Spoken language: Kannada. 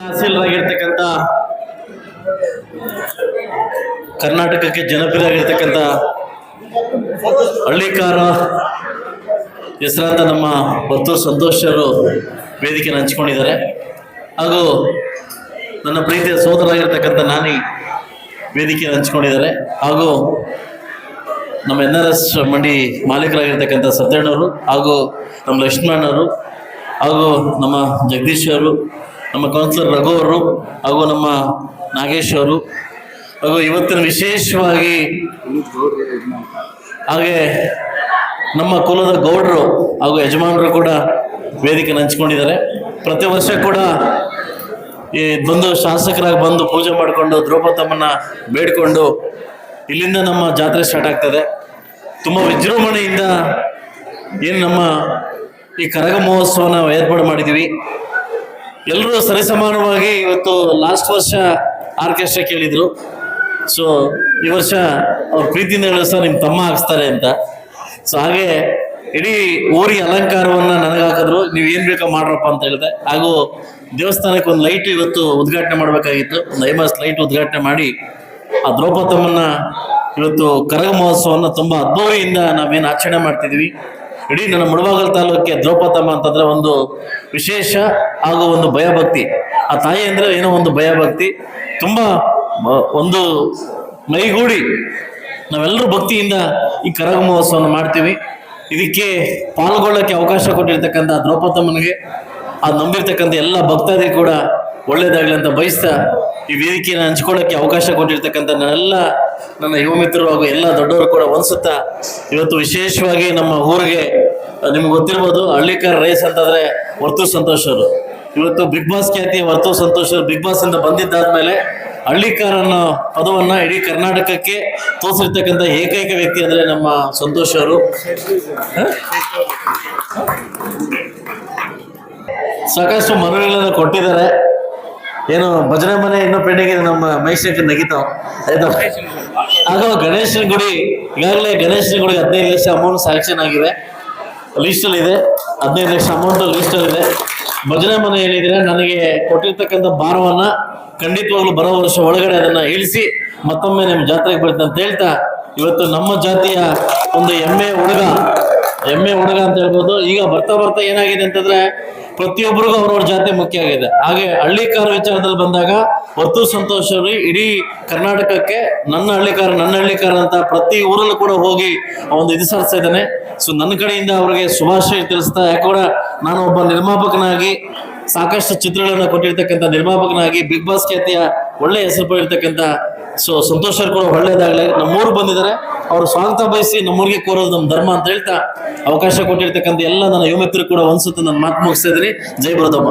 ತಹಸೀಲ್ರಾಗಿರ್ತಕ್ಕಂಥ ಕರ್ನಾಟಕಕ್ಕೆ ಜನಪ್ರಿಯರಾಗಿರ್ತಕ್ಕಂಥ ಹಳ್ಳಿಕಾರ ಹೆಸರಾಂತ ನಮ್ಮ ವರ್ತೂರು ಸಂತೋಷ್ ಅವರು ವೇದಿಕೆಯನ್ನು ಹಂಚಿಕೊಂಡಿದ್ದಾರೆ. ಹಾಗೂ ನನ್ನ ಪ್ರೀತಿಯ ಸೋದರಾಗಿರ್ತಕ್ಕಂಥ ನಾನಿ ವೇದಿಕೆಯನ್ನು ಹಂಚಿಕೊಂಡಿದ್ದಾರೆ. ಹಾಗೂ ನಮ್ಮ NRS ಮಂಡಿ ಮಾಲೀಕರಾಗಿರ್ತಕ್ಕಂಥ ಸತ್ಯಣ್ಣವರು, ಹಾಗೂ ನಮ್ಮ ಲಕ್ಷ್ಮಣವರು, ಹಾಗೂ ನಮ್ಮ ಜಗದೀಶ್ ಅವರು, ನಮ್ಮ ಕೌನ್ಸಿಲರ್ ರಘು ಅವರು, ಹಾಗೂ ನಮ್ಮ ನಾಗೇಶ್ ಅವರು, ಹಾಗೂ ಇವತ್ತಿನ ವಿಶೇಷವಾಗಿ ಹಾಗೆ ನಮ್ಮ ಕುಲದ ಗೌಡರು ಹಾಗೂ ಯಜಮಾನರು ಕೂಡ ವೇದಿಕೆಯನ್ನು ಹಂಚ್ಕೊಂಡಿದ್ದಾರೆ. ಪ್ರತಿ ವರ್ಷ ಕೂಡ ಈ ಬಂದು ಶಾಸಕರಾಗಿ ಬಂದು ಪೂಜೆ ಮಾಡಿಕೊಂಡು ದ್ರೌಪದಮ್ಮನ್ನ ಬೇಡ್ಕೊಂಡು ಇಲ್ಲಿಂದ ನಮ್ಮ ಜಾತ್ರೆ ಸ್ಟಾರ್ಟ್ ಆಗ್ತದೆ. ತುಂಬ ವಿಜೃಂಭಣೆಯಿಂದ ಏನು ನಮ್ಮ ಈ ಕರಗ ಮಹೋತ್ಸವನ ಏರ್ಪಾಡು ಮಾಡಿದ್ದೀವಿ. ಎಲ್ಲರೂ ಸರಿಸಮಾನವಾಗಿ ಇವತ್ತು ಲಾಸ್ಟ್ ವರ್ಷ ಆರ್ಕೆಸ್ಟ್ರಾ ಕೇಳಿದರು. ಸೊ ಈ ವರ್ಷ ಅವ್ರ ಪ್ರೀತಿಯಿಂದ ಹೇಳೋ ಸರ್ ನಿಮ್ಮ ತಮ್ಮ ಹಾಕ್ಸ್ತಾರೆ ಅಂತ. ಸೊ ಹಾಗೆ ಇಡೀ ಊರಿಗೆ ಅಲಂಕಾರವನ್ನು ನನಗೆ ಹಾಕಿದ್ರು, ನೀವು ಏನು ಬೇಕೋ ಮಾಡ್ರಪ್ಪ ಅಂತ ಹೇಳಿದೆ. ಹಾಗೂ ದೇವಸ್ಥಾನಕ್ಕೆ ಒಂದು ಲೈಟ್ ಇವತ್ತು ಉದ್ಘಾಟನೆ ಮಾಡಬೇಕಾಗಿತ್ತು. ಒಂದು 50 ಲೈಟ್ ಉದ್ಘಾಟನೆ ಮಾಡಿ ಆ ದ್ರೌಪದಮ್ಮನ್ನ ಇವತ್ತು ಕರಗ ಮಹೋತ್ಸವವನ್ನು ತುಂಬ ಅದ್ದೂರಿಯಿಂದ ನಾವೇನು ಆಚರಣೆ ಮಾಡ್ತಿದ್ವಿ. ಇಡೀ ನನ್ನ ಮುಳಬಾಗಿಲು ತಾಲೂಕಿಗೆ ದ್ರೌಪದಮ್ಮ ಅಂತಂದರೆ ಒಂದು ವಿಶೇಷ ಹಾಗೂ ಒಂದು ಭಯಭಕ್ತಿ. ಆ ತಾಯಿ ಅಂದರೆ ಏನೋ ಒಂದು ಭಯಭಕ್ತಿ, ತುಂಬ ಒಂದು ಮೈಗೂಡಿ ನಾವೆಲ್ಲರೂ ಭಕ್ತಿಯಿಂದ ಈ ಕರಗ ಮಹೋತ್ಸವವನ್ನು ಮಾಡ್ತೀವಿ. ಇದಕ್ಕೆ ಪಾಲ್ಗೊಳ್ಳೋಕ್ಕೆ ಅವಕಾಶ ಕೊಟ್ಟಿರ್ತಕ್ಕಂಥ ದ್ರೌಪದಮ್ಮನಿಗೆ, ಅದು ನಂಬಿರ್ತಕ್ಕಂಥ ಎಲ್ಲ ಭಕ್ತಾದಿಗಳು ಕೂಡ ಒಳ್ಳೇದಾಗಲಿ ಅಂತ ಬಯಸ್ತಾ ಈ ವೇದಿಕೆಯನ್ನು ಹಂಚ್ಕೊಳ್ಳೋಕ್ಕೆ ಅವಕಾಶ ಕೊಟ್ಟಿರ್ತಕ್ಕಂಥ ನನ್ನ ಯುವ ಮಿತ್ರರು ಹಾಗೂ ಎಲ್ಲ ದೊಡ್ಡವರು ಕೂಡ ಅನಿಸುತ್ತಾ ಇವತ್ತು ವಿಶೇಷವಾಗಿ ನಮ್ಮ ಊರಿಗೆ ನಿಮ್ಗೆ ಗೊತ್ತಿರ್ಬೋದು, ಹಳ್ಳಿಕಾರ ರೇಸ್ ಅಂತಂದರೆ ವರ್ತೂರು ಸಂತೋಷ್ ಅವರು. ಇವತ್ತು ಬಿಗ್ ಬಾಸ್ ಖ್ಯಾತಿಯ ವರ್ತೂರು ಸಂತೋಷ್ ಅವರು ಬಿಗ್ ಬಾಸ್ ಇಂದ ಬಂದಿದ್ದಾದ್ಮೇಲೆ ಹಳ್ಳಿಕಾರ ಅನ್ನೋ ಪದವನ್ನು ಇಡೀ ಕರ್ನಾಟಕಕ್ಕೆ ತೋರಿಸಿರ್ತಕ್ಕಂಥ ಏಕೈಕ ವ್ಯಕ್ತಿ ಅಂದರೆ ನಮ್ಮ ಸಂತೋಷ್ ಅವರು. ಸಾಕಷ್ಟು ಮನವಿಗಳನ್ನು ಕೊಟ್ಟಿದ್ದಾರೆ. ಏನು ಭಜನೆ ಮನೆ ಇನ್ನೂ ಪೆಂಡಿಂಗ್ ಇದೆ, ನಮ್ಮ ಮೈಸೂರಿಗೆ ನಗಿತಾವ ಆಯ್ತಾ. ಆಗ ಗಣೇಶನ ಗುಡಿ ಈಗಾಗಲೇ ಗಣೇಶನ ಗುಡಿಗೆ 15 ಲಕ್ಷ ಅಮೌಂಟ್ ಸ್ಯಾಂಕ್ಷನ್ ಆಗಿದೆ, ಲೀಸ್ಟಲ್ಲಿ ಇದೆ. 15 ಲಕ್ಷ ಅಮೌಂಟ್ ಲೀಸ್ಟಲ್ಲಿ ಇದೆ. ಭಜನೆ ಮನೆ ಏನಿದ್ರೆ ನನಗೆ ಕೊಟ್ಟಿರ್ತಕ್ಕಂಥ ಭಾರವನ್ನು ಖಂಡಿತವಾಗ್ಲೂ ಬರೋ ವರ್ಷ ಒಳಗಡೆ ಅದನ್ನು ಇಳಿಸಿ ಮತ್ತೊಮ್ಮೆ ನಿಮ್ಮ ಜಾತ್ರೆಗೆ ಬರುತ್ತೆ ಅಂತ ಹೇಳ್ತಾ, ಇವತ್ತು ನಮ್ಮ ಜಾತಿಯ ಒಂದು ಹೆಮ್ಮೆ ಹುಡುಗ ಅಂತ ಹೇಳ್ಬೋದು. ಈಗ ಬರ್ತಾ ಏನಾಗಿದೆ ಅಂತಂದ್ರೆ ಪ್ರತಿಯೊಬ್ಬರಿಗೂ ಅವ್ರವ್ರ ಜಾತಿ ಮುಖ್ಯ ಆಗಿದೆ. ಹಾಗೆ ಹಳ್ಳಿಕಾರ ವಿಚಾರದಲ್ಲಿ ಬಂದಾಗ ವರ್ತೂರು ಸಂತೋಷ್ ಅವರು ಇಡೀ ಕರ್ನಾಟಕಕ್ಕೆ ನನ್ನ ಹಳ್ಳಿಕಾರ ಅಂತ ಪ್ರತಿ ಊರಲ್ಲೂ ಕೂಡ ಹೋಗಿ ಒಂದು ಇದು ಸಾಧಿಸ್ತಾ ಇದ್ದಾನೆ. ಸೊ ನನ್ನ ಕಡೆಯಿಂದ ಅವರಿಗೆ ಶುಭಾಶಯ ತಿಳಿಸ್ತಾ, ಯಾಕಂದ್ರೆ ನಾನು ಒಬ್ಬ ನಿರ್ಮಾಪಕನಾಗಿ ಸಾಕಷ್ಟು ಚಿತ್ರಗಳನ್ನು ಕೊಟ್ಟಿರ್ತಕ್ಕಂಥ ನಿರ್ಮಾಪಕನಾಗಿ ಬಿಗ್ ಬಾಸ್ ಖ್ಯಾತಿಯ ಒಳ್ಳೆ ಹೆಸರು ಪಡೆದಿರ್ತಕ್ಕಂಥ ಸಂತೋಷರು ಕೂಡ ಒಳ್ಳೇದಾಗಲಿ. ನಮ್ಮೂರು ಬಂದಿದ್ದಾರೆ, ಅವರು ಸ್ವಾಗತ ಬಯಸಿ ನಮ್ಮೂರಿಗೆ ಕೋರೋದು ನಮ್ಮ ಧರ್ಮ ಅಂತ ಹೇಳ್ತಾ ಅವಕಾಶ ಕೊಟ್ಟಿರ್ತಕ್ಕಂಥ ಎಲ್ಲ ನನ್ನ ಯುವ ಮಿತ್ರರು ಕೂಡ ಅನ್ಸುತ್ತೆ. ನನ್ನ ಮಾತು ಮುಗಿಸ್ತಾ ಇದ್ದೀನಿ. ಜೈ ಬರೋದಮ್ಮ.